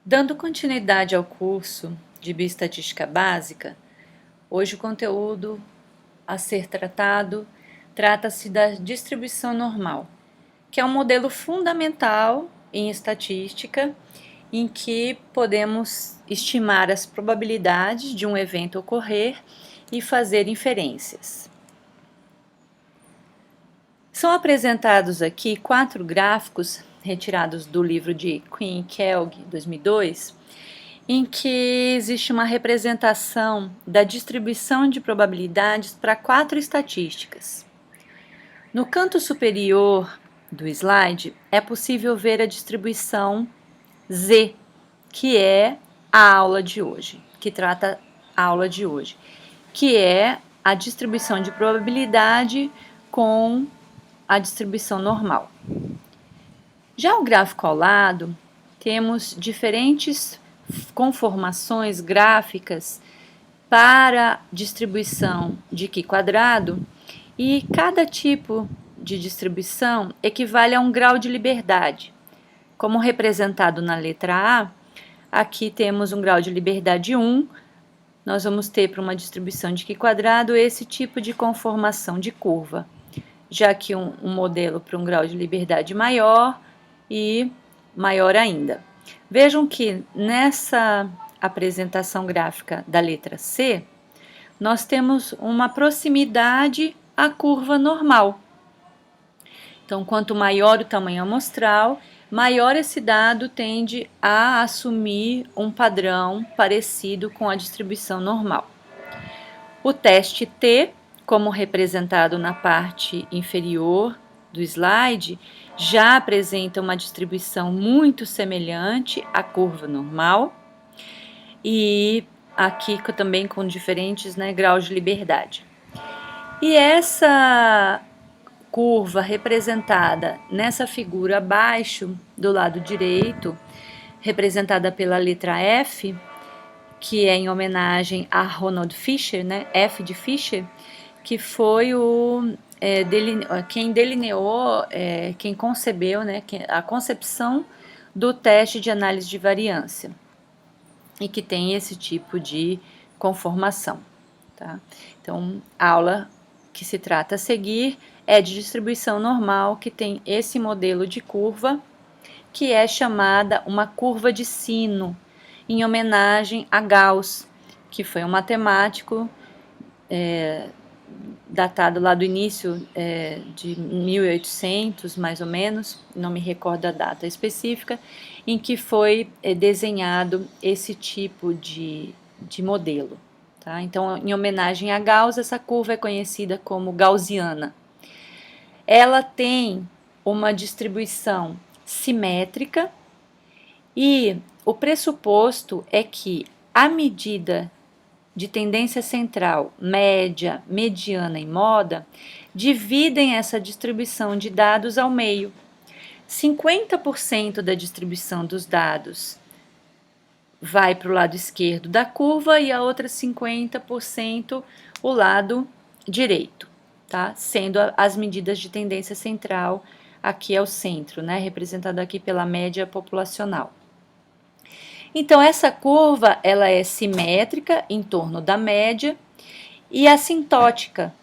Dando continuidade ao curso de Bioestatística Básica, hoje o conteúdo a ser tratado trata-se da distribuição normal, que é um modelo fundamental em estatística em que podemos estimar as probabilidades de um evento ocorrer e fazer inferências. São apresentados aqui 4 gráficos retirados do livro de Quinn e Kellgg, 2002, em que existe uma representação da distribuição de probabilidades para 4 estatísticas. No canto superior do slide é possível ver a distribuição Z, que é a aula de hoje, que trata a aula de hoje, que é a distribuição de probabilidade com a distribuição normal. Já o gráfico ao lado, temos diferentes conformações gráficas para distribuição de Q² e cada tipo de distribuição equivale a um grau de liberdade. Como representado na letra A, aqui temos um grau de liberdade 1, nós vamos ter para uma distribuição de Q² esse tipo de conformação de curva, já que um modelo para um grau de liberdade maior e maior ainda. Vejam que nessa apresentação gráfica da letra C, nós temos uma proximidade à curva normal. Então, quanto maior o tamanho amostral, maior esse dado tende a assumir um padrão parecido com a distribuição normal. O teste T, como representado na parte inferior do slide, já apresenta uma distribuição muito semelhante à curva normal e aqui também com diferentes graus de liberdade. E essa curva representada nessa figura abaixo do lado direito, representada pela letra F, que é em homenagem a Ronald Fisher, F de Fisher, que foi quem delineou, quem concebeu a concepção do teste de análise de variância e que tem esse tipo de conformação. Tá? Então, a aula que se trata a seguir é de distribuição normal, que tem esse modelo de curva, que é chamada uma curva de sino, em homenagem a Gauss, que foi um matemático datado lá do início de 1800, mais ou menos, não me recordo a data específica, em que foi desenhado esse tipo de modelo. Tá? Então, em homenagem a Gauss, essa curva é conhecida como gaussiana. Ela tem uma distribuição simétrica e o pressuposto é que a medida de tendência central, média, mediana e moda dividem essa distribuição de dados ao meio. 50% da distribuição dos dados vai para o lado esquerdo da curva e a outra 50% o lado direito, tá? Sendo as medidas de tendência central, aqui é o centro, representado aqui pela média populacional. Então, essa curva, ela é simétrica em torno da média e assintótica,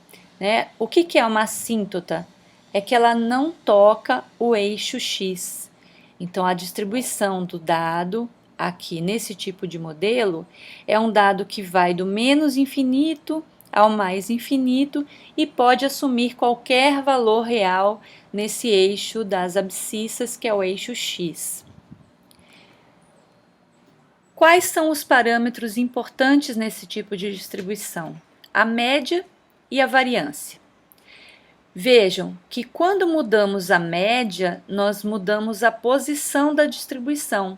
O que é uma assíntota? É que ela não toca o eixo X. Então, a distribuição do dado aqui nesse tipo de modelo é um dado que vai do menos infinito ao mais infinito e pode assumir qualquer valor real nesse eixo das abscissas, que é o eixo X. Quais são os parâmetros importantes nesse tipo de distribuição? A média e a variância. Vejam que quando mudamos a média, nós mudamos a posição da distribuição.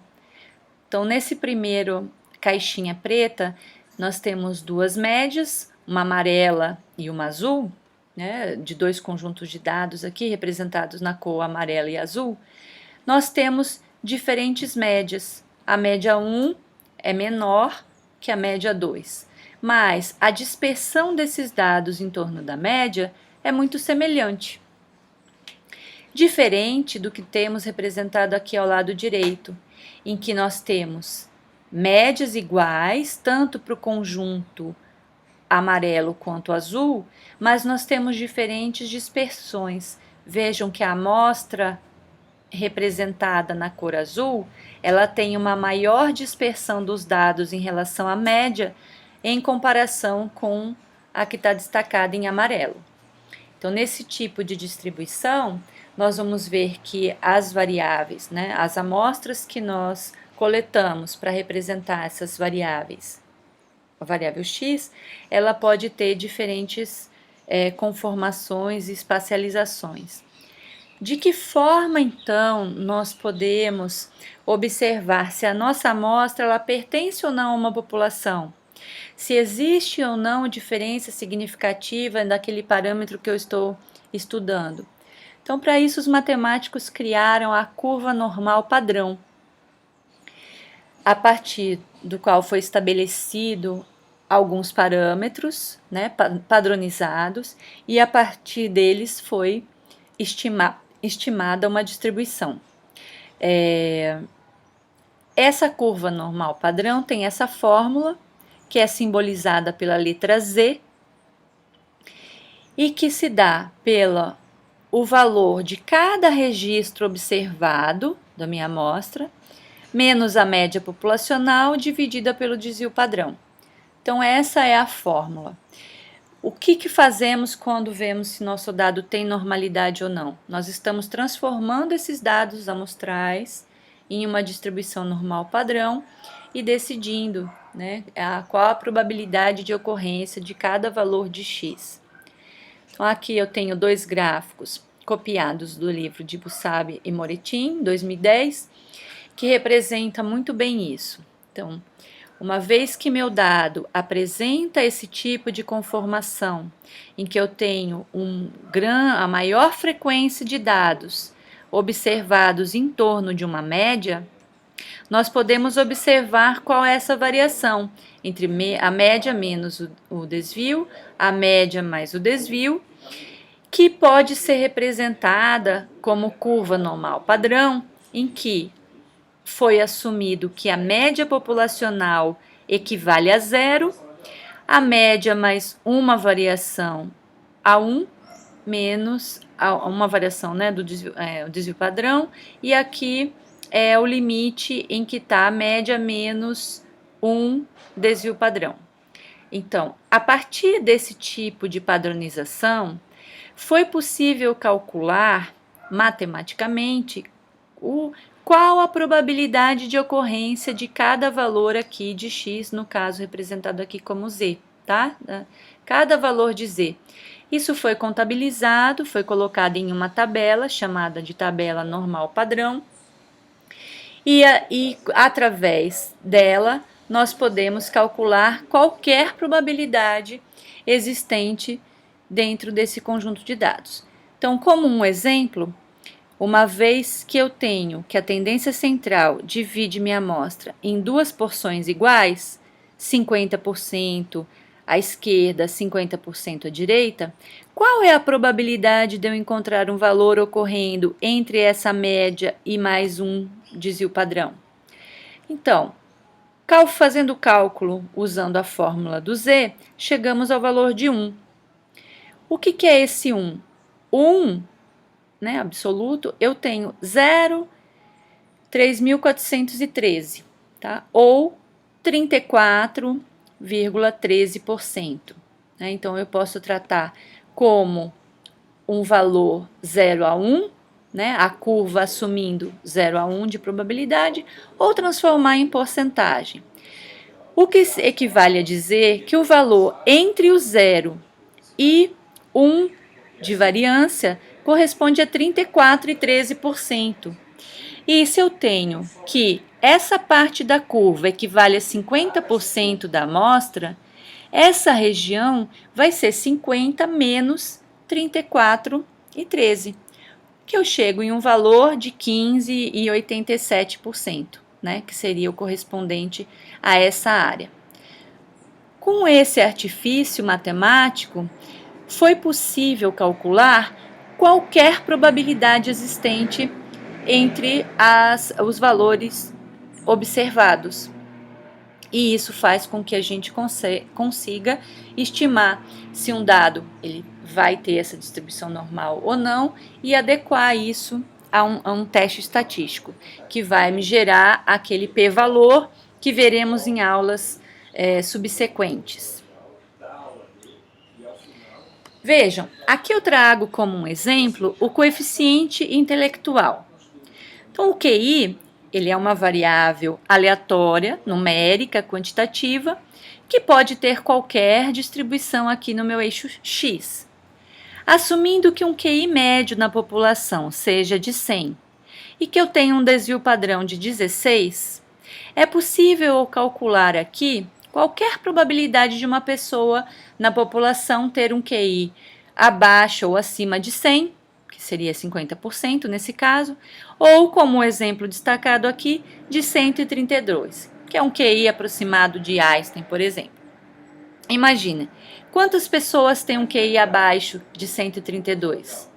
Então, nesse primeiro caixinha preta, nós temos duas médias, uma amarela e uma azul, de dois conjuntos de dados aqui, representados na cor amarela e azul. Nós temos diferentes médias. A média 1 é menor que a média 2, mas a dispersão desses dados em torno da média é muito semelhante. Diferente do que temos representado aqui ao lado direito, em que nós temos médias iguais, tanto para o conjunto amarelo quanto azul, mas nós temos diferentes dispersões. Vejam que a amostra representada na cor azul, ela tem uma maior dispersão dos dados em relação à média em comparação com a que está destacada em amarelo. Então, nesse tipo de distribuição, nós vamos ver que as variáveis, né, as amostras que nós coletamos para representar essas variáveis, a variável x, ela pode ter diferentes conformações e espacializações. De que forma, então, nós podemos observar se a nossa amostra ela pertence ou não a uma população? Se existe ou não diferença significativa daquele parâmetro que eu estou estudando. Então, para isso, os matemáticos criaram a curva normal padrão, a partir do qual foi estabelecido alguns parâmetros, padronizados, e a partir deles foi estimada uma distribuição. Essa curva normal padrão tem essa fórmula, que é simbolizada pela letra Z, e que se dá pelo valor de cada registro observado da minha amostra, menos a média populacional dividida pelo desvio padrão. Então, essa é a fórmula. O que fazemos quando vemos se nosso dado tem normalidade ou não? Nós estamos transformando esses dados amostrais em uma distribuição normal padrão e decidindo, né, qual a probabilidade de ocorrência de cada valor de x. Então, aqui eu tenho dois gráficos copiados do livro de Busabe e Moretin, 2010, que representa muito bem isso. Então, uma vez que meu dado apresenta esse tipo de conformação, em que eu tenho a maior frequência de dados observados em torno de uma média, nós podemos observar qual é essa variação entre a média menos o desvio, a média mais o desvio, que pode ser representada como curva normal padrão, em que foi assumido que a média populacional equivale a 0, a média mais uma variação a 1, menos uma variação, né, do desvio padrão, e aqui é o limite em que está a média menos um desvio padrão. Então, a partir desse tipo de padronização, foi possível calcular matematicamente qual a probabilidade de ocorrência de cada valor aqui de x, no caso representado aqui como z, tá? Cada valor de z. Isso foi contabilizado, foi colocado em uma tabela chamada de tabela normal padrão, e através dela nós podemos calcular qualquer probabilidade existente dentro desse conjunto de dados. Então, como um exemplo, uma vez que eu tenho que a tendência central divide minha amostra em duas porções iguais, 50% à esquerda, 50% à direita, qual é a probabilidade de eu encontrar um valor ocorrendo entre essa média e mais um desvio padrão? Então, fazendo o cálculo usando a fórmula do Z, chegamos ao valor de 1. O que é esse 1? 1, né, absoluto, eu tenho 0,3413, tá? Ou 34,13%. Né? Então, eu posso tratar como um valor 0 a 1, né, a curva assumindo 0 a 1 de probabilidade, ou transformar em porcentagem. O que equivale a dizer que o valor entre o 0 e 1 de variância corresponde a 34,13%. E se eu tenho que essa parte da curva equivale a 50% da amostra, essa região vai ser 50 menos 34,13%, que eu chego em um valor de 15,87%, né, que seria o correspondente a essa área. Com esse artifício matemático, foi possível calcular qualquer probabilidade existente entre os valores observados. E isso faz com que a gente consiga estimar se um dado ele vai ter essa distribuição normal ou não e adequar isso a um teste estatístico, que vai me gerar aquele p-valor que veremos em aulas subsequentes. Vejam, aqui eu trago como um exemplo o coeficiente intelectual. Então, o QI ele é uma variável aleatória, numérica, quantitativa, que pode ter qualquer distribuição aqui no meu eixo X. Assumindo que um QI médio na população seja de 100 e que eu tenha um desvio padrão de 16, é possível calcular aqui qualquer probabilidade de uma pessoa na população ter um QI abaixo ou acima de 100, que seria 50% nesse caso, ou, como o exemplo destacado aqui, de 132, que é um QI aproximado de Einstein, por exemplo. Imagina, quantas pessoas têm um QI abaixo de 132?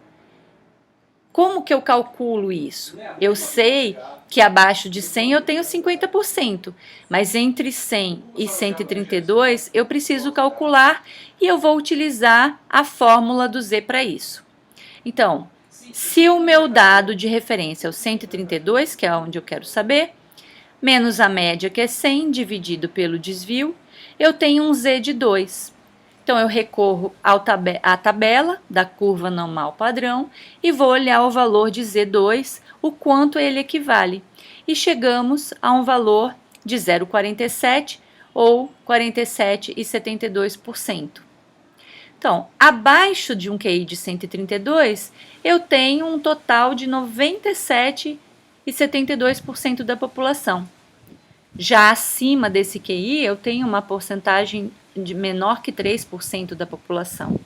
Como que eu calculo isso? Eu sei que abaixo de 100 eu tenho 50%, mas entre 100 e 132 eu preciso calcular e eu vou utilizar a fórmula do Z para isso. Então, se o meu dado de referência é o 132, que é onde eu quero saber, menos a média, que é 100, dividido pelo desvio, eu tenho um Z de 2. Então, eu recorro à tabela da curva normal padrão e vou olhar o valor de Z2, o quanto ele equivale. E chegamos a um valor de 0,47 ou 47,72%. Então, abaixo de um QI de 132, eu tenho um total de 97,72% da população. Já acima desse QI, eu tenho uma porcentagem de menor que 3% da população.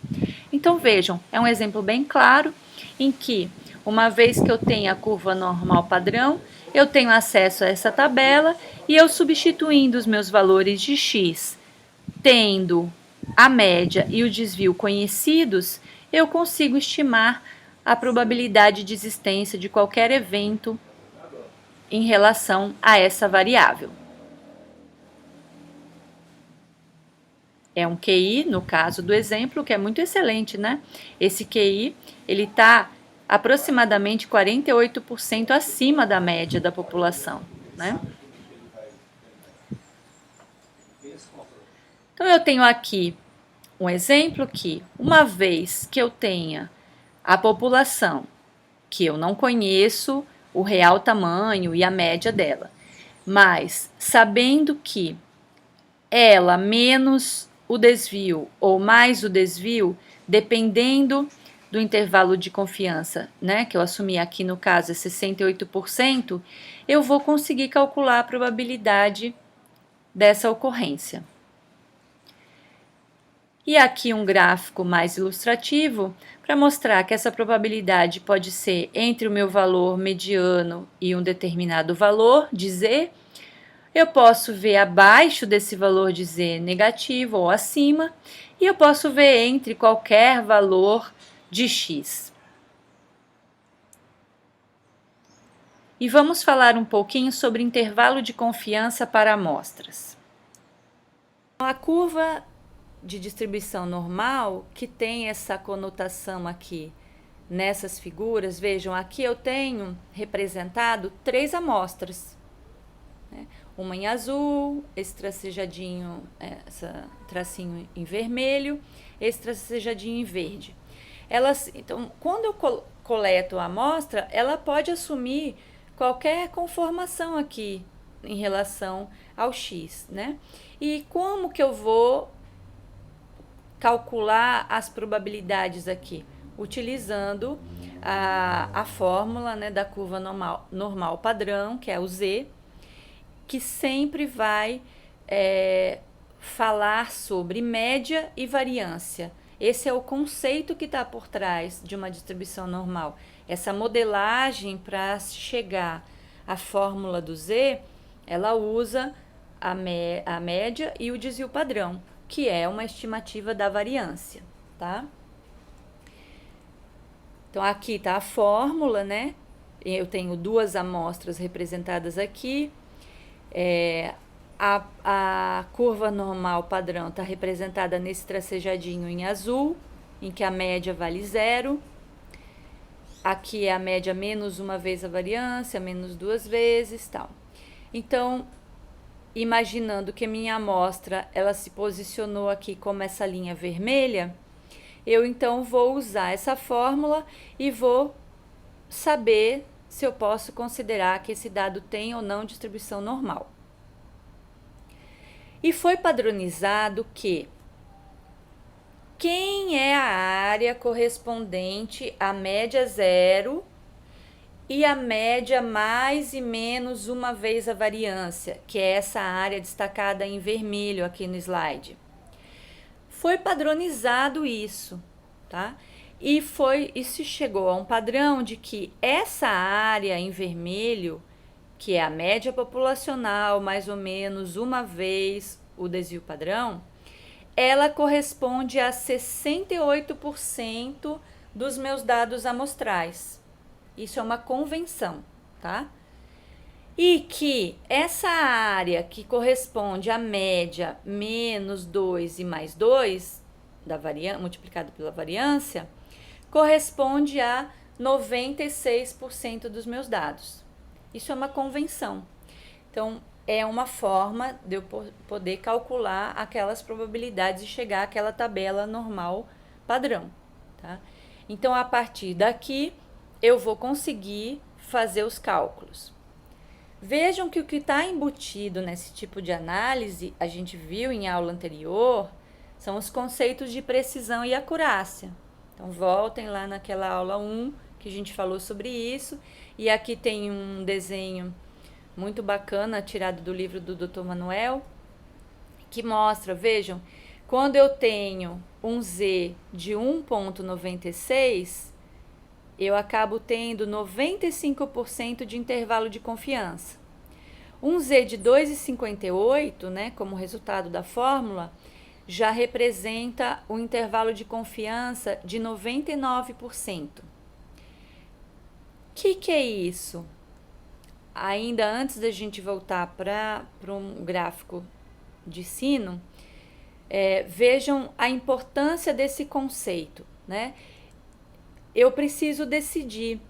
Então, vejam, é um exemplo bem claro em que, uma vez que eu tenho a curva normal padrão, eu tenho acesso a essa tabela e eu substituindo os meus valores de X, tendo a média e o desvio conhecidos, eu consigo estimar a probabilidade de existência de qualquer evento em relação a essa variável. É um QI, no caso do exemplo, que é muito excelente, né? Esse QI, ele está aproximadamente 48% acima da média da população, né? Então, eu tenho aqui um exemplo que, uma vez que eu tenha a população, que eu não conheço o real tamanho e a média dela, mas sabendo que ela menos o desvio ou mais o desvio, dependendo do intervalo de confiança, né, que eu assumi aqui no caso é 68%, eu vou conseguir calcular a probabilidade dessa ocorrência. E aqui um gráfico mais ilustrativo para mostrar que essa probabilidade pode ser entre o meu valor mediano e um determinado valor de Z. Eu posso ver abaixo desse valor de Z negativo ou acima, e eu posso ver entre qualquer valor de X. E vamos falar um pouquinho sobre intervalo de confiança para amostras. A curva de distribuição normal, que tem essa conotação aqui nessas figuras, vejam, aqui eu tenho representado 3 amostras, né? Uma em azul, esse tracejadinho, esse tracinho em vermelho, esse tracejadinho em verde. Então, quando eu coleto a amostra, ela pode assumir qualquer conformação aqui em relação ao X, né? E como que eu vou calcular as probabilidades aqui? Utilizando a fórmula, né, da curva normal padrão, que é o Z, que sempre vai falar sobre média e variância. Esse é o conceito que está por trás de uma distribuição normal. Essa modelagem para chegar à fórmula do Z, ela usa a média e o desvio padrão, que é uma estimativa da variância, tá? Então, aqui está a fórmula, né? Eu tenho 2 amostras representadas aqui. A curva normal padrão está representada nesse tracejadinho em azul, em que a média vale 0. Aqui é a média menos uma vez a variância, menos 2 vezes, tal. Então, imaginando que minha amostra ela se posicionou aqui como essa linha vermelha, eu então vou usar essa fórmula e vou saber se eu posso considerar que esse dado tem ou não distribuição normal. E foi padronizado que quem é a área correspondente à média 0 e a média mais e menos uma vez a variância, que é essa área destacada em vermelho aqui no slide. Foi padronizado isso, tá? E isso chegou a um padrão de que essa área em vermelho, que é a média populacional, mais ou menos uma vez o desvio padrão, ela corresponde a 68% dos meus dados amostrais. Isso é uma convenção, tá? E que essa área que corresponde à média menos 2 e mais 2, multiplicado pela variância, corresponde a 96% dos meus dados. Isso é uma convenção. Então, é uma forma de eu poder calcular aquelas probabilidades e chegar àquela tabela normal padrão, tá? Então, a partir daqui, eu vou conseguir fazer os cálculos. Vejam que o que está embutido nesse tipo de análise, a gente viu em aula anterior, são os conceitos de precisão e acurácia. Então, voltem lá naquela aula 1, que a gente falou sobre isso, e aqui tem um desenho muito bacana, tirado do livro do Dr. Manuel, que mostra, vejam, quando eu tenho um Z de 1,96, eu acabo tendo 95% de intervalo de confiança. Um Z de 2,58, né, como resultado da fórmula, já representa um intervalo de confiança de 99%. O que é isso? Ainda antes da gente voltar para um gráfico de sino, vejam a importância desse conceito, né? Eu preciso decidir.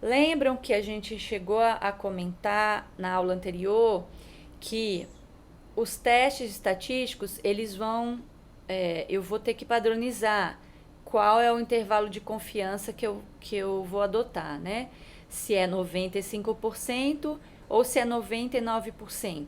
Lembram que a gente chegou a comentar na aula anterior que os testes estatísticos, eles vão, eu vou ter que padronizar qual é o intervalo de confiança que eu vou adotar, né? Se é 95% ou se é 99%.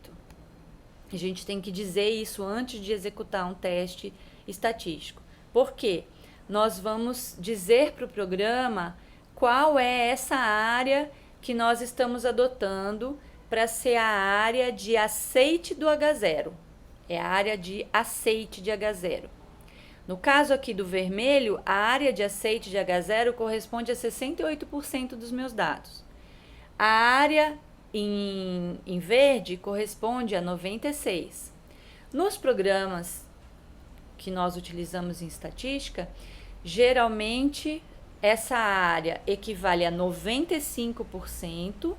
A gente tem que dizer isso antes de executar um teste estatístico. Por quê? Nós vamos dizer para o programa qual é essa área que nós estamos adotando para ser a área de aceite do H0. É a área de aceite de H0. No caso aqui do vermelho, a área de aceite de H0 corresponde a 68% dos meus dados. A área em verde corresponde a 96%. Nos programas que nós utilizamos em estatística, geralmente essa área equivale a 95%,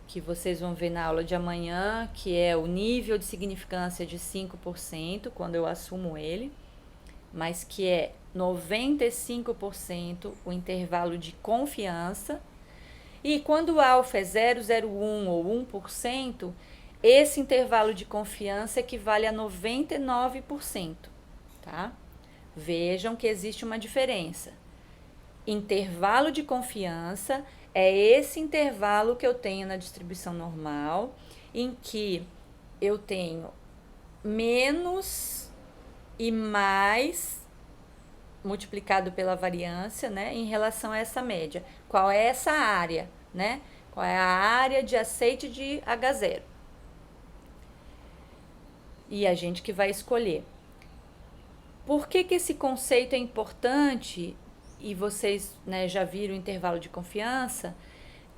que vocês vão ver na aula de amanhã, que é o nível de significância de 5%, quando eu assumo ele, mas que é 95% o intervalo de confiança. E quando o alfa é 0,01 ou 1%, esse intervalo de confiança equivale a 99%, tá? Vejam que existe uma diferença. Intervalo de confiança é esse intervalo que eu tenho na distribuição normal, em que eu tenho menos e mais multiplicado pela variância, né, em relação a essa média. Qual é essa área, né? Qual é a área de aceite de H0? E a gente que vai escolher. Por que esse conceito é importante? E vocês, né, já viram o intervalo de confiança?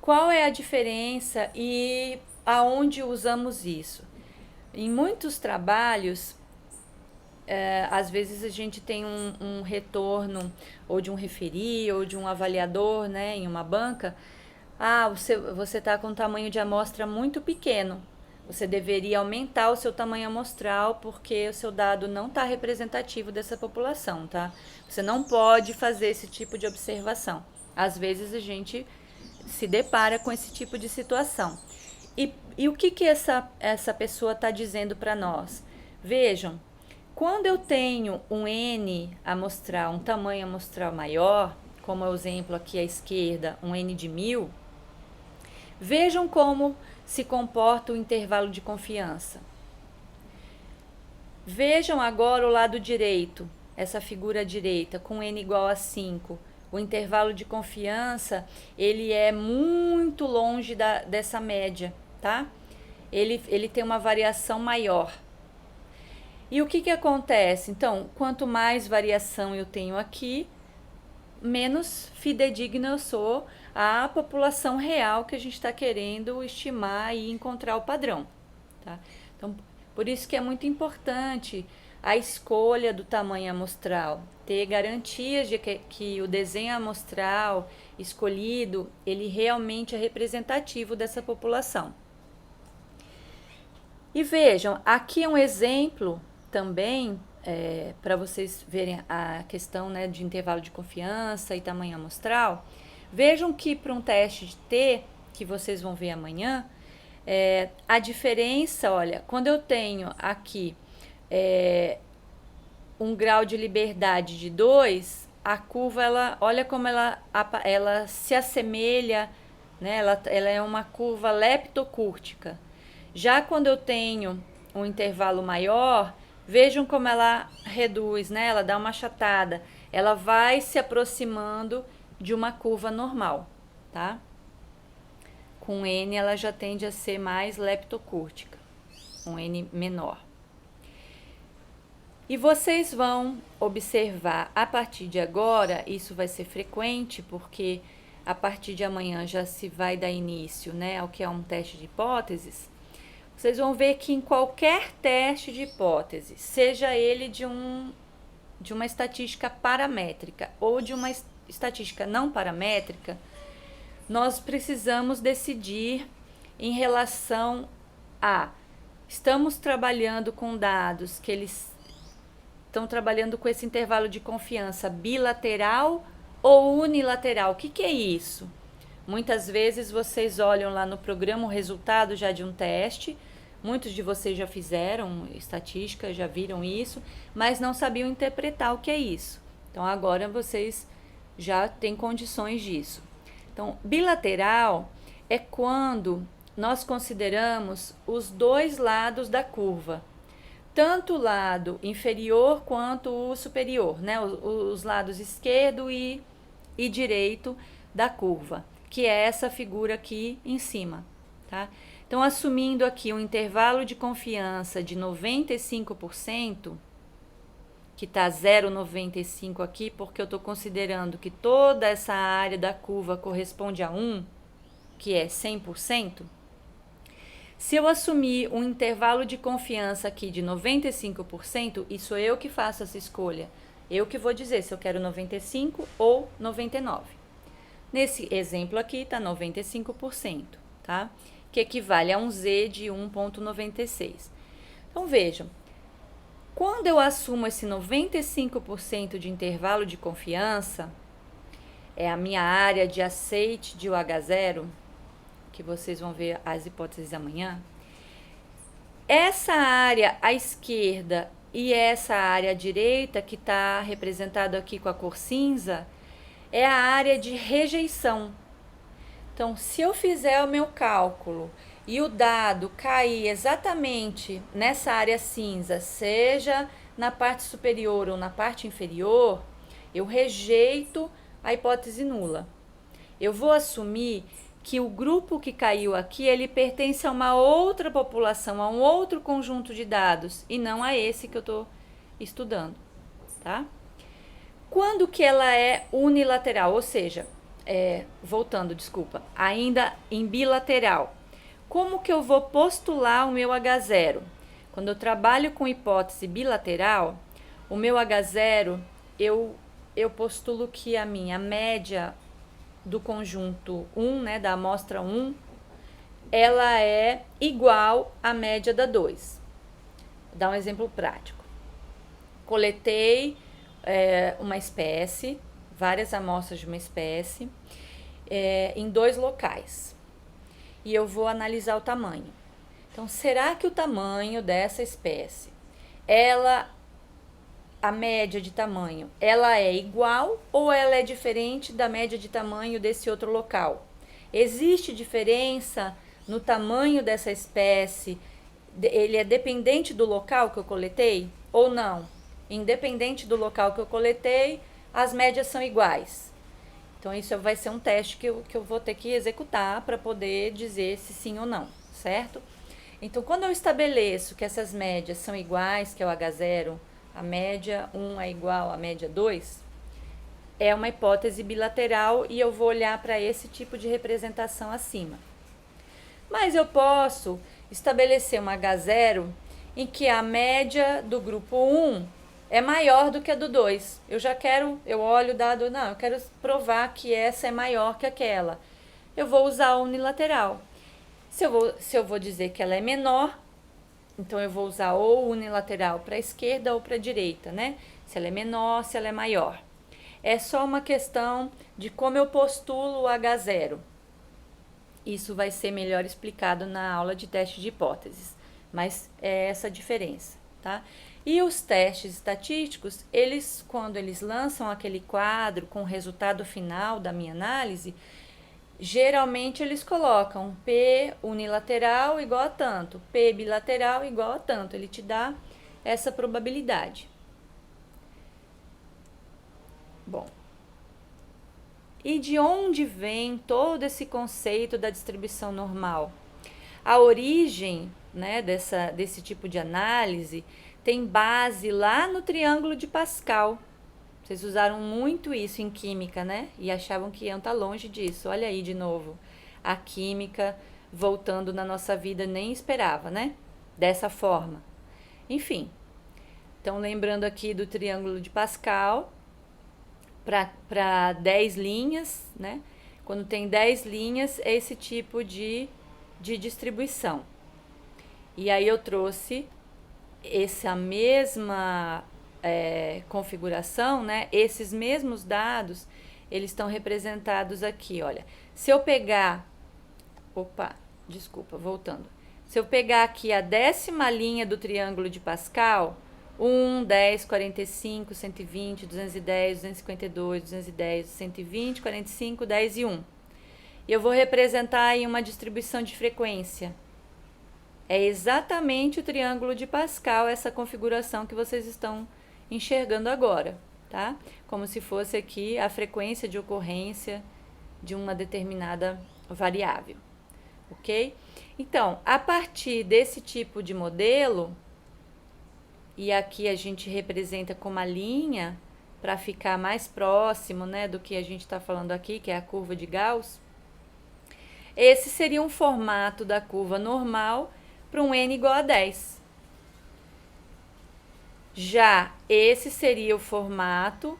Qual é a diferença e aonde usamos isso? Em muitos trabalhos, às vezes a gente tem um retorno ou de um referi ou de um avaliador, né, em uma banca. Você está com um tamanho de amostra muito pequeno. Você deveria aumentar o seu tamanho amostral porque o seu dado não está representativo dessa população, tá? Você não pode fazer esse tipo de observação. Às vezes a gente se depara com esse tipo de situação. E o que essa pessoa está dizendo para nós? Vejam, quando eu tenho um N amostral, um tamanho amostral maior, como é o exemplo aqui à esquerda, um N de 1000, vejam como se comporta o intervalo de confiança. Vejam agora o lado direito, essa figura direita, com N igual a 5. O intervalo de confiança, ele é muito longe dessa média, tá? Ele tem uma variação maior. E o que acontece? Então, quanto mais variação eu tenho aqui, menos fidedigna eu sou à população real que a gente está querendo estimar e encontrar o padrão, tá? Então, por isso que é muito importante a escolha do tamanho amostral, ter garantias de que o desenho amostral escolhido, ele realmente é representativo dessa população. E vejam, aqui é um exemplo também, para vocês verem a questão, né, de intervalo de confiança e tamanho amostral. Vejam que para um teste de T, que vocês vão ver amanhã, a diferença, olha, quando eu tenho aqui um grau de liberdade de 2, a curva, olha como ela se assemelha, né, ela é uma curva leptocúrtica. Já quando eu tenho um intervalo maior, vejam como ela reduz, né? Ela dá uma achatada. Ela vai se aproximando de uma curva normal, tá? Com N ela já tende a ser mais leptocúrtica, um N menor. E vocês vão observar a partir de agora, isso vai ser frequente, porque a partir de amanhã já se vai dar início, né, ao que é um teste de hipóteses. Vocês vão ver que em qualquer teste de hipótese, seja ele de uma estatística paramétrica ou de uma estatística não paramétrica, nós precisamos decidir em relação a estamos trabalhando com dados que eles estão trabalhando com esse intervalo de confiança bilateral ou unilateral. O que é isso? Muitas vezes vocês olham lá no programa o resultado já de um teste. Muitos de vocês já fizeram estatística, já viram isso, mas não sabiam interpretar o que é isso. Então, agora vocês já têm condições disso. Então, bilateral é quando nós consideramos os dois lados da curva, tanto o lado inferior quanto o superior, né? Os lados esquerdo e direito da curva, que é essa figura aqui em cima, tá? Então, assumindo aqui um intervalo de confiança de 95%, que está 0,95 aqui, porque eu estou considerando que toda essa área da curva corresponde a 1, que é 100%. Se eu assumir um intervalo de confiança aqui de 95%, e sou eu que faço essa escolha. Eu que vou dizer se eu quero 95 ou 99. Nesse exemplo aqui está 95%, tá? Que equivale a um Z de 1,96. Então, vejam, quando eu assumo esse 95% de intervalo de confiança, é a minha área de aceite de UH0, que vocês vão ver as hipóteses amanhã, essa área à esquerda e essa área à direita, que está representado aqui com a cor cinza, é a área de rejeição. Então, se eu fizer o meu cálculo e o dado cair exatamente nessa área cinza, seja na parte superior ou na parte inferior, eu rejeito a hipótese nula. Eu vou assumir que o grupo que caiu aqui, ele pertence a uma outra população, a um outro conjunto de dados, e não a esse que eu estou estudando, tá? Quando que ela é unilateral, ou seja, ainda em bilateral. Como que eu vou postular o meu H0? Quando eu trabalho com hipótese bilateral, o meu H0, eu postulo que a minha média do conjunto 1, né, da amostra 1, ela é igual à média da 2. Vou dar um exemplo prático. Coletei uma espécie, várias amostras de uma espécie, em 2 locais. E eu vou analisar o tamanho. Então, será que o tamanho dessa espécie, a média de tamanho, ela é igual ou ela é diferente da média de tamanho desse outro local? Existe diferença no tamanho dessa espécie? Ele é dependente do local que eu coletei ou não? Independente do local que eu coletei, as médias são iguais. Então, isso vai ser um teste que eu vou ter que executar para poder dizer se sim ou não, certo? Então, quando eu estabeleço que essas médias são iguais, que é o H0, a média 1 é igual à média 2, é uma hipótese bilateral e eu vou olhar para esse tipo de representação acima. Mas eu posso estabelecer uma H0 em que a média do grupo 1 é maior do que a do 2. Eu olho o dado, não, eu quero provar que essa é maior que aquela. Eu vou usar a unilateral. Se eu vou dizer que ela é menor, então eu vou usar ou unilateral para a esquerda ou para a direita, né? Se ela é menor, se ela é maior. É só uma questão de como eu postulo o H0. Isso vai ser melhor explicado na aula de teste de hipóteses, mas é essa a diferença, tá? E os testes estatísticos, quando eles lançam aquele quadro com o resultado final da minha análise, geralmente eles colocam P unilateral igual a tanto, P bilateral igual a tanto. Ele te dá essa probabilidade. Bom, e de onde vem todo esse conceito da distribuição normal? A origem, né, desse tipo de análise tem base lá no triângulo de Pascal. Vocês usaram muito isso em química, né? E achavam que iam estar longe disso. Olha aí de novo, a química voltando na nossa vida, nem esperava, né? Dessa forma. Enfim, então lembrando aqui do triângulo de Pascal, para 10 linhas, né? Quando tem 10 linhas, é esse tipo de distribuição. E aí eu trouxe essa mesma configuração, né? Esses mesmos dados, eles estão representados aqui, olha. Se eu pegar, voltando. Se eu pegar aqui a 10ª linha do triângulo de Pascal, 1, 10, 45, 120, 210, 252, 210, 120, 45, 10 e 1. E eu vou representar em uma distribuição de frequência. É exatamente o triângulo de Pascal, essa configuração que vocês estão enxergando agora, tá? Como se fosse aqui a frequência de ocorrência de uma determinada variável, ok? Então, a partir desse tipo de modelo, e aqui a gente representa com uma linha para ficar mais próximo, né, do que a gente está falando aqui, que é a curva de Gauss. Esse seria um formato da curva normal para um n igual a 10. Já esse seria o formato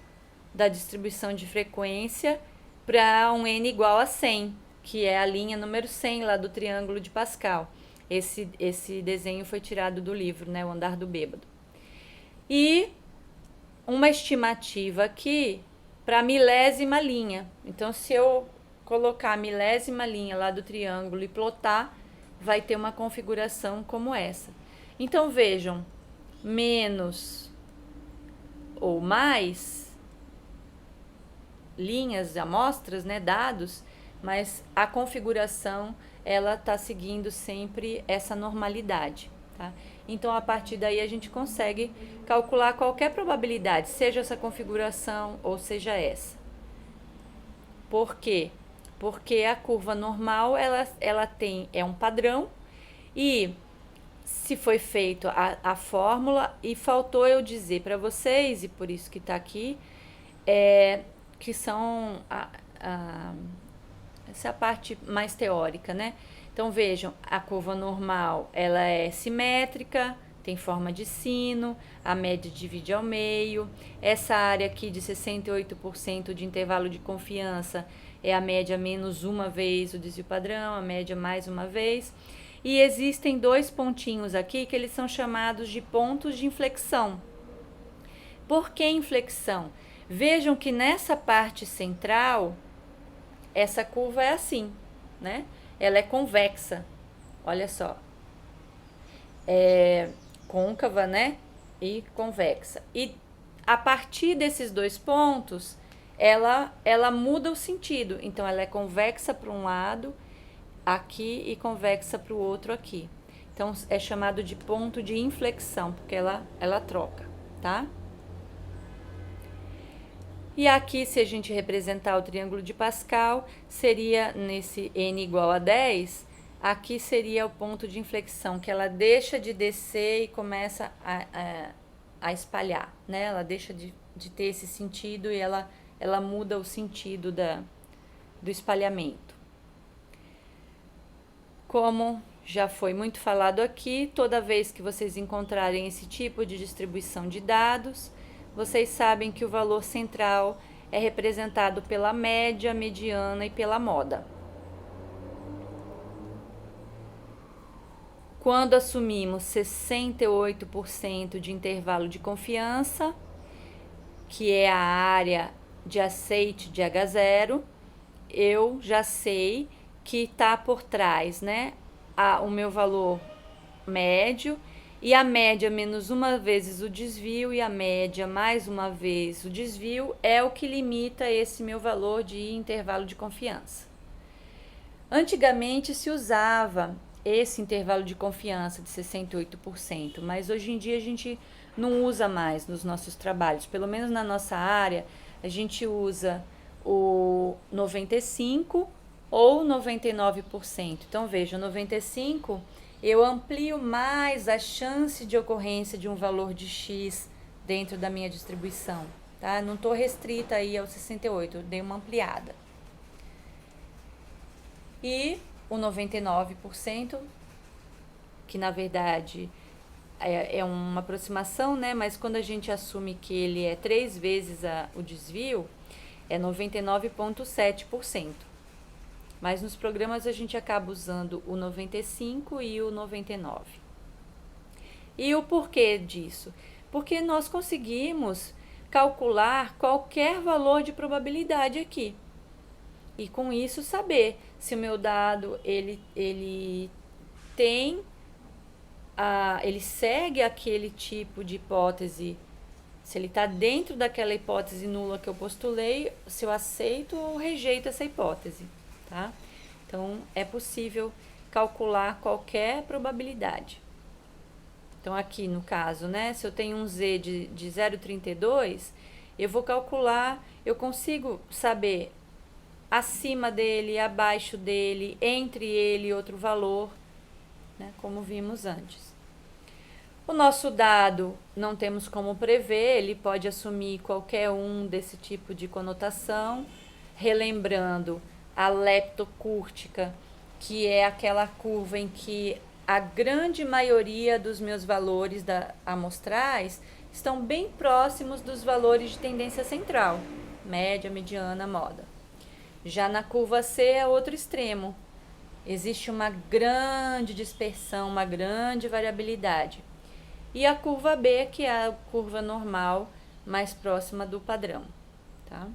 da distribuição de frequência para um n igual a 100, que é a linha número 100 lá do triângulo de Pascal. Esse desenho foi tirado do livro, né, O Andar do Bêbado. E uma estimativa aqui para a milésima linha. Então, se eu colocar a milésima linha lá do triângulo e plotar, vai ter uma configuração como essa. Então, vejam, menos ou mais linhas de amostras, né, dados, mas a configuração, ela está seguindo sempre essa normalidade, tá? Então, a partir daí, a gente consegue calcular qualquer probabilidade, seja essa configuração ou seja essa. Por quê? Porque a curva normal, ela é um padrão e se foi feito a fórmula e faltou eu dizer para vocês, e por isso que está aqui, que são essa é a parte mais teórica, né? Então, vejam, a curva normal, ela é simétrica, tem forma de sino, a média divide ao meio. Essa área aqui de 68% de intervalo de confiança é a média menos uma vez o desvio padrão, a média mais uma vez. E existem dois pontinhos aqui que eles são chamados de pontos de inflexão. Por que inflexão? Vejam que nessa parte central, essa curva é assim, né? Ela é convexa, olha só. É côncava, né? E convexa. E a partir desses dois pontos, ela muda o sentido. Então, ela é convexa para um lado aqui e convexa para o outro aqui. Então, é chamado de ponto de inflexão, porque ela troca, tá? E aqui, se a gente representar o triângulo de Pascal, seria nesse n igual a 10, aqui seria o ponto de inflexão, que ela deixa de descer e começa a espalhar, né? Ela deixa de ter esse sentido e ela muda o sentido do espalhamento. Como já foi muito falado aqui, toda vez que vocês encontrarem esse tipo de distribuição de dados, vocês sabem que o valor central é representado pela média, mediana e pela moda. Quando assumimos 68% de intervalo de confiança, que é a área de aceite de H0, eu já sei que está por trás, né, o meu valor médio, e a média menos uma vezes o desvio e a média mais uma vez o desvio é o que limita esse meu valor de intervalo de confiança. Antigamente se usava esse intervalo de confiança de 68%, mas hoje em dia a gente não usa mais nos nossos trabalhos, pelo menos na nossa área, a gente usa o 95% ou 99%. Então veja, 95% eu amplio mais a chance de ocorrência de um valor de X dentro da minha distribuição, tá? Não estou restrita aí ao 68%, eu dei uma ampliada. E o 99%, que na verdade é uma aproximação, né? Mas quando a gente assume que ele é 3 vezes o desvio, é 99,7%. Mas nos programas a gente acaba usando o 95 e o 99. E o porquê disso? Porque nós conseguimos calcular qualquer valor de probabilidade aqui. E com isso saber se o meu dado ele ele segue aquele tipo de hipótese, se ele está dentro daquela hipótese nula que eu postulei, se eu aceito ou rejeito essa hipótese. Tá? Então, é possível calcular qualquer probabilidade. Então, aqui no caso, né, se eu tenho um Z de 0,32, eu vou calcular, eu consigo saber acima dele, abaixo dele, entre ele e outro valor, né, como vimos antes. O nosso dado não temos como prever, ele pode assumir qualquer um desse tipo de conotação, relembrando a leptocúrtica, que é aquela curva em que a grande maioria dos meus valores amostrais estão bem próximos dos valores de tendência central, média, mediana, moda. Já na curva C é outro extremo. Existe uma grande dispersão, uma grande variabilidade. E a curva B, que é a curva normal, mais próxima do padrão, tá?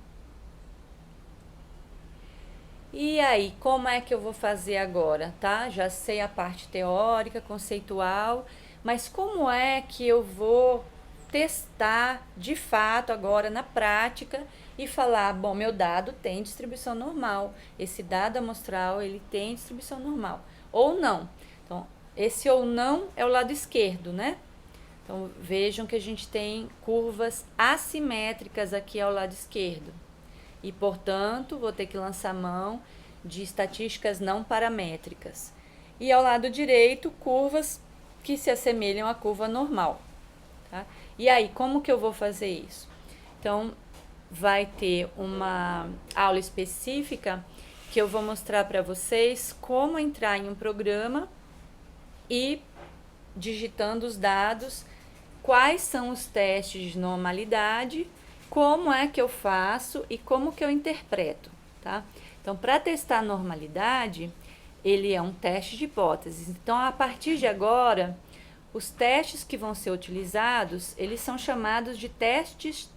E aí, como é que eu vou fazer agora, tá? Já sei a parte teórica, conceitual, mas como é que eu vou testar de fato agora na prática e falar, bom, meu dado tem distribuição normal, esse dado amostral, ele tem distribuição normal, ou não. Então, esse ou não é o lado esquerdo, né? Então, vejam que a gente tem curvas assimétricas aqui ao lado esquerdo. E, portanto, vou ter que lançar mão de estatísticas não paramétricas. E ao lado direito, curvas que se assemelham à curva normal. Tá? E aí, como que eu vou fazer isso? Então, vai ter uma aula específica que eu vou mostrar para vocês como entrar em um programa e, digitando os dados, quais são os testes de normalidade, como é que eu faço e como que eu interpreto, tá? Então, para testar a normalidade, ele é um teste de hipóteses. Então, a partir de agora, os testes que vão ser utilizados, eles são chamados de testes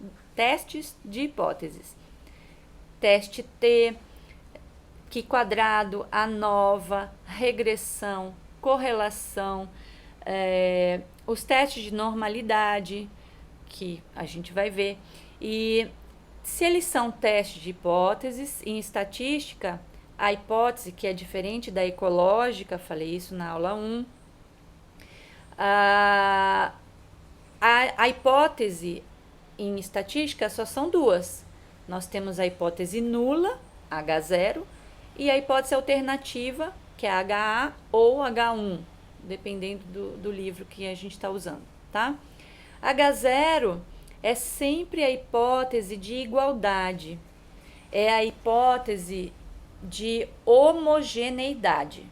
de hipóteses. Teste T, Q quadrado, ANOVA, regressão, correlação, os testes de normalidade, que a gente vai ver. E se eles são testes de hipóteses, em estatística, a hipótese, que é diferente da ecológica, falei isso na aula 1, a hipótese em estatística só são duas. Nós temos a hipótese nula, H0, e a hipótese alternativa, que é HA ou H1, dependendo do livro que a gente está usando, tá? H0 é sempre a hipótese de igualdade, é a hipótese de homogeneidade.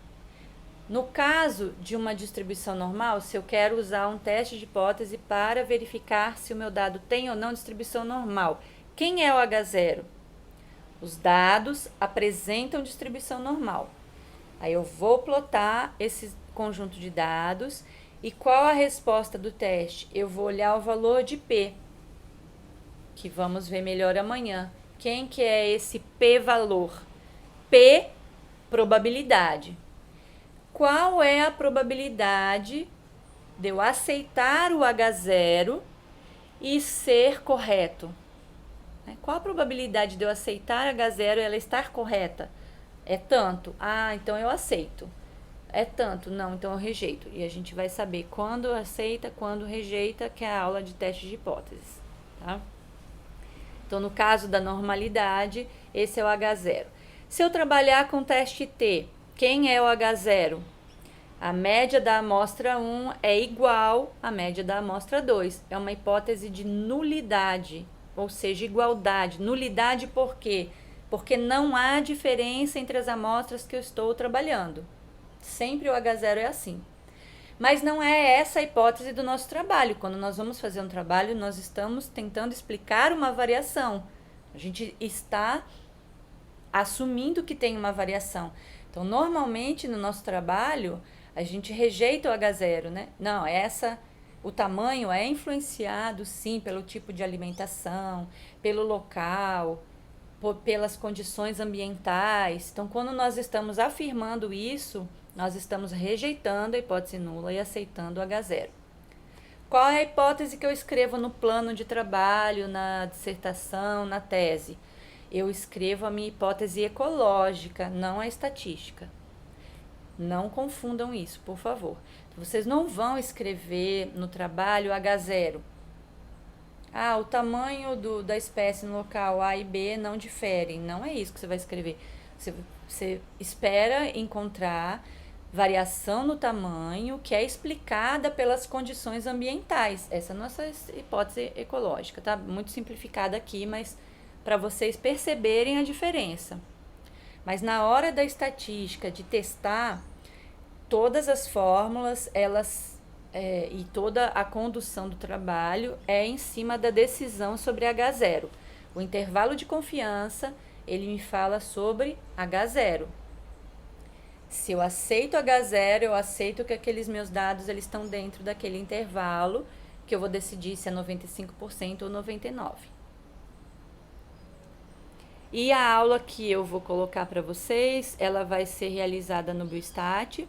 No caso de uma distribuição normal, se eu quero usar um teste de hipótese para verificar se o meu dado tem ou não distribuição normal, quem é o H0? Os dados apresentam distribuição normal. Aí eu vou plotar esse conjunto de dados e qual a resposta do teste? Eu vou olhar o valor de P, que vamos ver melhor amanhã. Quem que é esse P-valor? P, probabilidade. Qual é a probabilidade de eu aceitar o H0 e ser correto? Qual a probabilidade de eu aceitar H0 e ela estar correta? É tanto. Ah, então eu aceito. É tanto. Não, então eu rejeito. E a gente vai saber quando aceita, quando rejeita, que é a aula de teste de hipóteses. Tá? Então, no caso da normalidade, esse é o H0. Se eu trabalhar com teste T, quem é o H0? A média da amostra 1 é igual à média da amostra 2. É uma hipótese de nulidade, ou seja, igualdade. Nulidade por quê? Porque não há diferença entre as amostras que eu estou trabalhando. Sempre o H0 é assim. Mas não é essa a hipótese do nosso trabalho. Quando nós vamos fazer um trabalho, nós estamos tentando explicar uma variação. A gente está assumindo que tem uma variação. Então, normalmente, no nosso trabalho, a gente rejeita o H0, né? Não, o tamanho é influenciado, sim, pelo tipo de alimentação, pelo local, pelas condições ambientais. Então, quando nós estamos afirmando isso, nós estamos rejeitando a hipótese nula e aceitando o H0. Qual é a hipótese que eu escrevo no plano de trabalho, na dissertação, na tese? Eu escrevo a minha hipótese ecológica, não a estatística. Não confundam isso, por favor. Vocês não vão escrever no trabalho H0. O tamanho da espécie no local A e B não diferem. Não é isso que você vai escrever. Você espera encontrar variação no tamanho que é explicada pelas condições ambientais. Essa é a nossa hipótese ecológica, tá? Muito simplificada aqui, mas para vocês perceberem a diferença. Mas na hora da estatística, de testar, todas as fórmulas, e toda a condução do trabalho é em cima da decisão sobre H0. O intervalo de confiança, ele me fala sobre H0. Se eu aceito H0, eu aceito que aqueles meus dados eles estão dentro daquele intervalo, que eu vou decidir se é 95% ou 99%. E a aula que eu vou colocar para vocês, ela vai ser realizada no Biostat,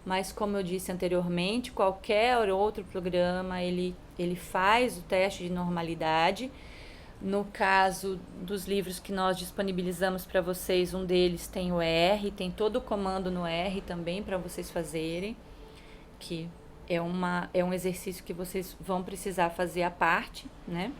mas como eu disse anteriormente, qualquer outro programa, ele faz o teste de normalidade. No caso dos livros que nós disponibilizamos para vocês, um deles tem o R, tem todo o comando no R também para vocês fazerem, que é um exercício que vocês vão precisar fazer à parte, né?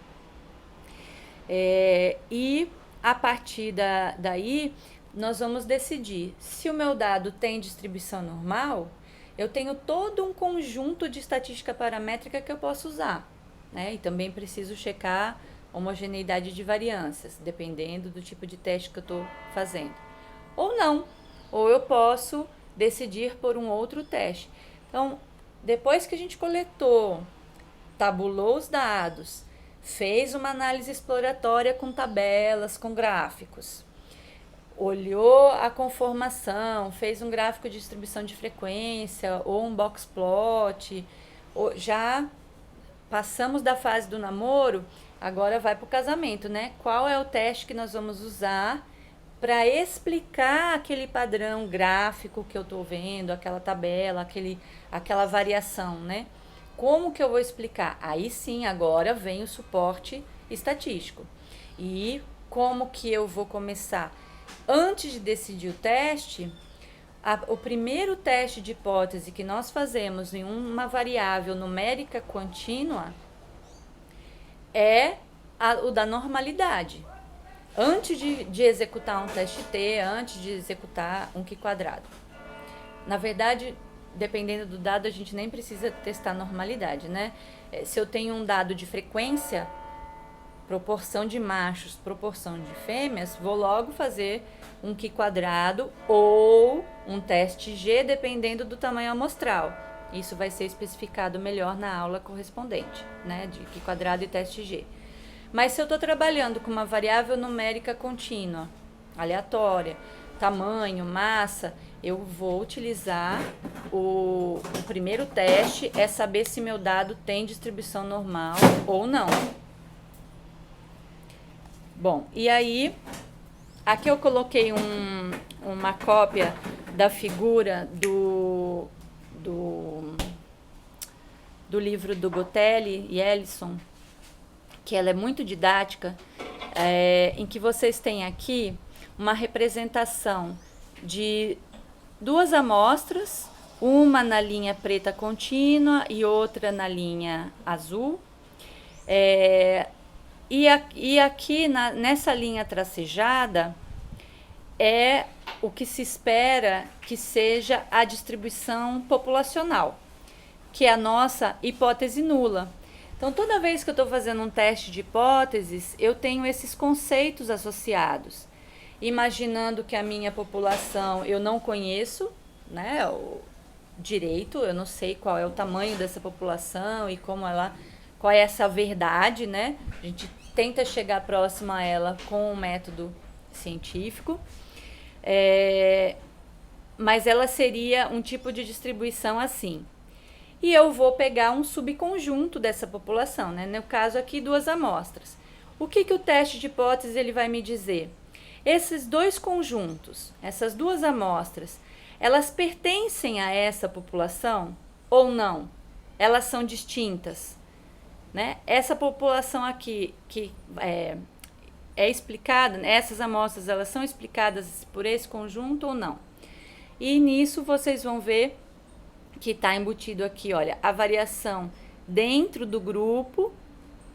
E a partir daí, nós vamos decidir se o meu dado tem distribuição normal. Eu tenho todo um conjunto de estatística paramétrica que eu posso usar, né? E também preciso checar homogeneidade de variâncias, dependendo do tipo de teste que eu estou fazendo. Ou não, ou eu posso decidir por um outro teste. Então, depois que a gente coletou, tabulou os dados, fez uma análise exploratória com tabelas, com gráficos, olhou a conformação, fez um gráfico de distribuição de frequência ou um box plot, já passamos da fase do namoro, agora vai para o casamento, né? Qual é o teste que nós vamos usar para explicar aquele padrão gráfico que eu estou vendo, aquela tabela, aquela variação, né? Como que eu vou explicar? Aí sim, agora vem o suporte estatístico. E como que eu vou começar? Antes de decidir o teste, o primeiro teste de hipótese que nós fazemos em uma variável numérica contínua é o da normalidade. Antes de executar um teste T, antes de executar um Q². Na verdade, dependendo do dado, a gente nem precisa testar a normalidade, né? Se eu tenho um dado de frequência, proporção de machos, proporção de fêmeas, vou logo fazer um Q² ou um teste G, dependendo do tamanho amostral. Isso vai ser especificado melhor na aula correspondente, né, de Q² e teste G. Mas se eu estou trabalhando com uma variável numérica contínua, aleatória, tamanho, massa, eu vou utilizar o primeiro teste, é saber se meu dado tem distribuição normal ou não. Bom, e aí, aqui eu coloquei uma cópia da figura do livro do Gotelli e Ellison, que ela é muito didática, em que vocês têm aqui uma representação de duas amostras, uma na linha preta contínua e outra na linha azul. E aqui nessa linha tracejada é o que se espera que seja a distribuição populacional, que é a nossa hipótese nula. Então, toda vez que eu estou fazendo um teste de hipóteses, eu tenho esses conceitos associados. Imaginando que a minha população eu não conheço, né, direito, eu não sei qual é o tamanho dessa população e qual é essa verdade, né? A gente tenta chegar próximo a ela com um método científico, mas ela seria um tipo de distribuição assim. E eu vou pegar um subconjunto dessa população, né? No caso aqui, duas amostras. O que o teste de hipótese ele vai me dizer? Esses dois conjuntos, essas duas amostras, elas pertencem a essa população ou não? Elas são distintas, né? Essa população aqui que é explicada, essas amostras elas são explicadas por esse conjunto ou não? E nisso vocês vão ver que está embutido aqui, olha, a variação dentro do grupo,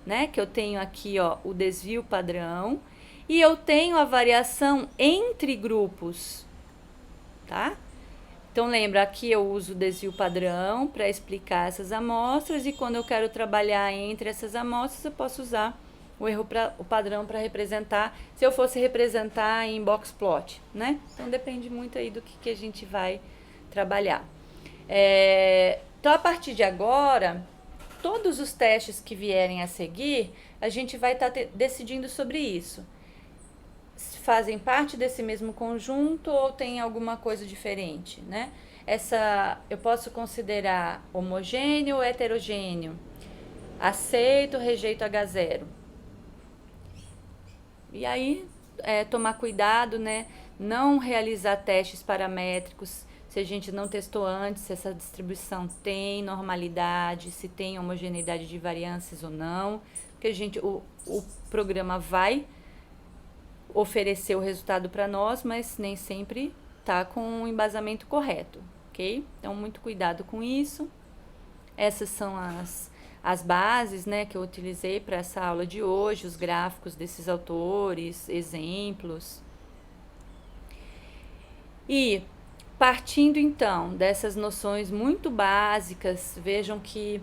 né? Que eu tenho aqui, ó, o desvio padrão, e eu tenho a variação entre grupos, tá? Então, lembra, aqui eu uso o desvio padrão para explicar essas amostras, e quando eu quero trabalhar entre essas amostras, eu posso usar o padrão para representar, se eu fosse representar em box plot, né? Então, depende muito aí do que a gente vai trabalhar. Então, a partir de agora, todos os testes que vierem a seguir, a gente vai estar decidindo sobre isso. Se fazem parte desse mesmo conjunto ou tem alguma coisa diferente, né? Eu posso considerar homogêneo ou heterogêneo, aceito ou rejeito H0. E aí, tomar cuidado, né? Não realizar testes paramétricos se a gente não testou antes, se essa distribuição tem normalidade, se tem homogeneidade de variâncias ou não, porque o programa vai oferecer o resultado para nós, mas nem sempre está com o embasamento correto, ok? Então, muito cuidado com isso. Essas são as bases, né, que eu utilizei para essa aula de hoje, os gráficos desses autores, exemplos. E partindo então dessas noções muito básicas, vejam que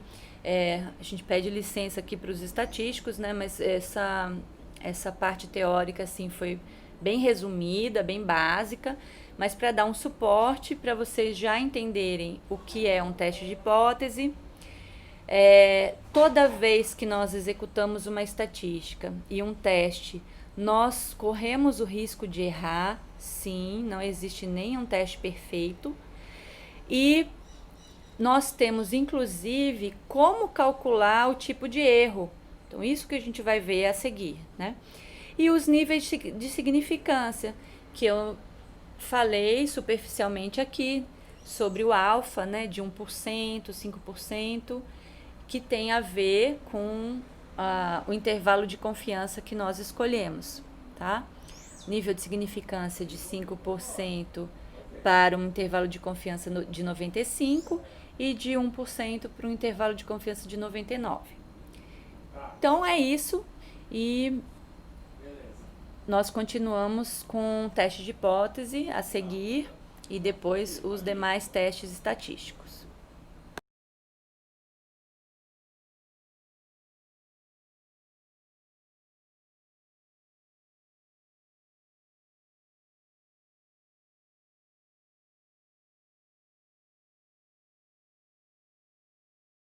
a gente pede licença aqui para os estatísticos, né? Mas essa parte teórica assim foi bem resumida, bem básica, mas para dar um suporte para vocês já entenderem o que é um teste de hipótese. Toda vez que nós executamos uma estatística e um teste, nós corremos o risco de errar. Sim, não existe nenhum teste perfeito. E nós temos, inclusive, como calcular o tipo de erro. Então, isso que a gente vai ver a seguir, né? E os níveis de significância, que eu falei superficialmente aqui, sobre o alfa, né, de 1%, 5%, que tem a ver com o intervalo de confiança que nós escolhemos, tá? Nível de significância de 5% para um intervalo de confiança de 95% e de 1% para um intervalo de confiança de 99%. Então é isso, e nós continuamos com o teste de hipótese a seguir e depois os demais testes estatísticos.